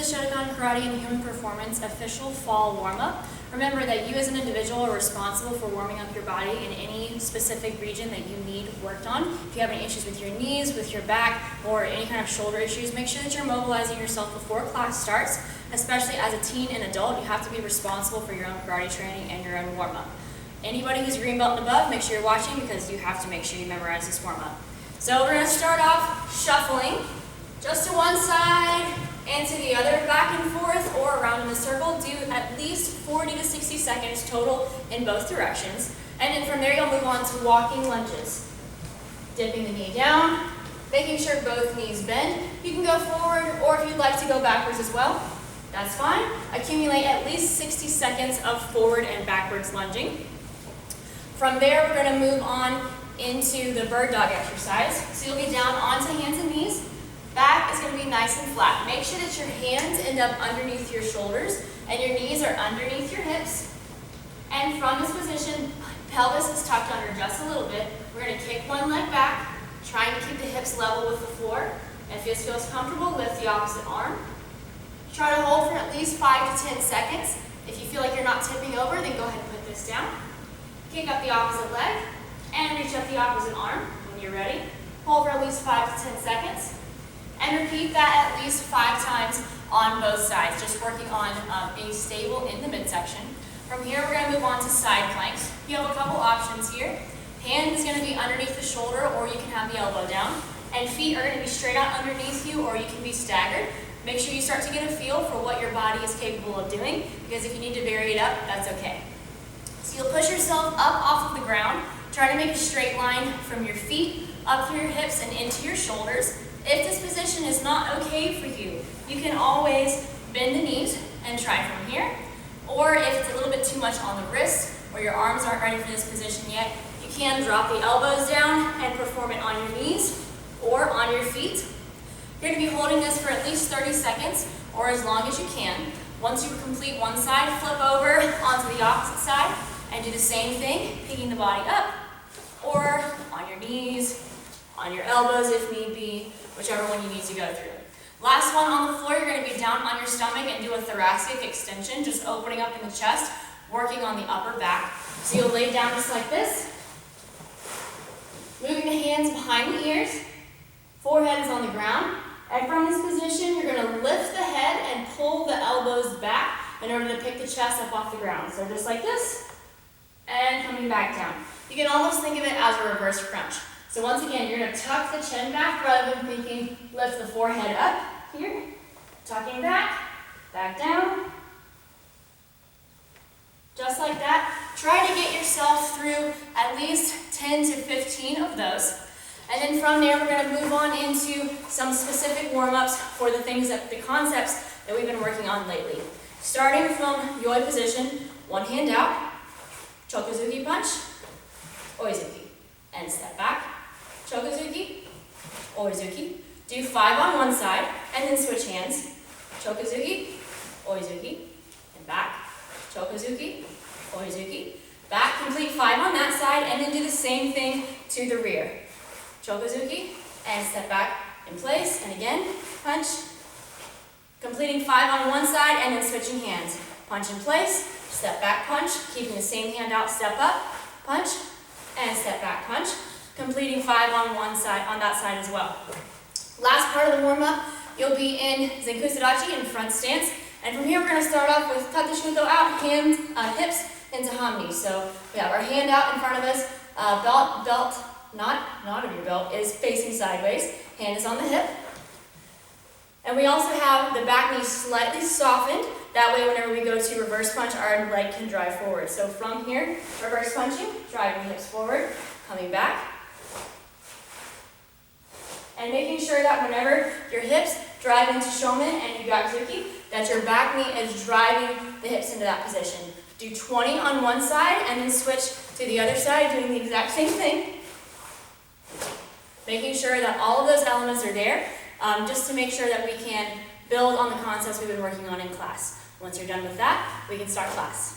Shotokan Karate and Human Performance official fall warm-up. Remember that you as an individual are responsible for warming up your body in any specific region that you need worked on. If you have any issues with your knees, with your back, or any kind of shoulder issues, make sure that you're mobilizing yourself before class starts. Especially as a teen and adult, you have to be responsible for your own karate training and your own warm-up. Anybody who's green belt and above, make sure you're watching because you have to make sure you memorize this warm-up. So we're going to start off shuffling, just to one side and to the other, back and forth or around in a circle. Do at least 40 to 60 seconds total in both directions. And then from there you'll move on to walking lunges. Dipping the knee down, making sure both knees bend. You can go forward, or if you'd like to go backwards as well, that's fine. Accumulate at least 60 seconds of forward and backwards lunging. From there, we're going to move on into the bird dog exercise. So you'll be down onto hands and knees. Back is going to be nice and flat. Make sure that your hands end up underneath your shoulders and your knees are underneath your hips. And from this position, pelvis is tucked under just a little bit. We're going to kick one leg back, trying to keep the hips level with the floor. If this feels comfortable, lift the opposite arm. Try to hold for at least 5 to 10 seconds. If you feel like you're not tipping over, then go ahead and put this down. Kick up the opposite leg and reach up the opposite arm when you're ready. Hold for at least 5 to 10 seconds. And repeat that at least 5 times on both sides, just working on being stable in the midsection. From here, we're going to move on to side planks. You have a couple options here. Hand is going to be underneath the shoulder, or you can have the elbow down. And feet are going to be straight out underneath you, or you can be staggered. Make sure you start to get a feel for what your body is capable of doing, because if you need to vary it up, that's okay. So you'll push yourself up off of the ground. Try to make a straight line from your feet up through your hips and into your shoulders. If this position is not okay for you, you can always bend the knees and try from here. Or if it's a little bit too much on the wrists, or your arms aren't ready for this position yet, you can drop the elbows down and perform it on your knees or on your feet. You're going to be holding this for at least 30 seconds, or as long as you can. Once you complete one side, flip over onto the opposite side and do the same thing, picking the body up, or on your knees, on your elbows if need be, whichever one you need to go through. Last one on the floor, you're going to be down on your stomach and do a thoracic extension, just opening up in the chest, working on the upper back. So you'll lay down just like this, moving the hands behind the ears, forehead is on the ground, and from this position, you're going to lift the head and pull the elbows back in order to pick the chest up off the ground. So just like this, and coming back down. You can almost think of it as a reverse crunch. So once again, you're going to tuck the chin back rather than thinking lift the forehead up here. Tucking back, back down. Just like that. Try to get yourself through at least 10 to 15 of those. And then from there, we're going to move on into some specific warm-ups for the concepts that we've been working on lately. Starting from yoi position, one hand out, chokuzuki punch, oizuki, and step back. Chokuzuki, oizuki. Do 5 on one side, and then switch hands. Chokuzuki, oizuki, and back. Chokuzuki, oizuki. Back, complete 5 on that side, and then do the same thing to the rear. Chokuzuki, and step back in place, and again, punch. Completing 5 on one side, and then switching hands. Punch in place, step back, punch. Keeping the same hand out, step up, punch, and step back, punch. Completing 5 on one side, on that side as well. Last part of the warm-up, you'll be in Zenkusadachi in front stance. And from here, we're going to start off with Tateshuto out, hands, hips into Hamni. So we have our hand out in front of us, belt, not of your belt, is facing sideways. Hand is on the hip. And we also have the back knee slightly softened. That way, whenever we go to reverse punch, our leg can drive forward. So from here, reverse punching, driving the hips forward, coming back. And making sure that whenever your hips drive into Shomen and Yugakuzuki, that your back knee is driving the hips into that position. Do 20 on one side and then switch to the other side, doing the exact same thing. Making sure that all of those elements are there, just to make sure that we can build on the concepts we've been working on in class. Once you're done with that, we can start class.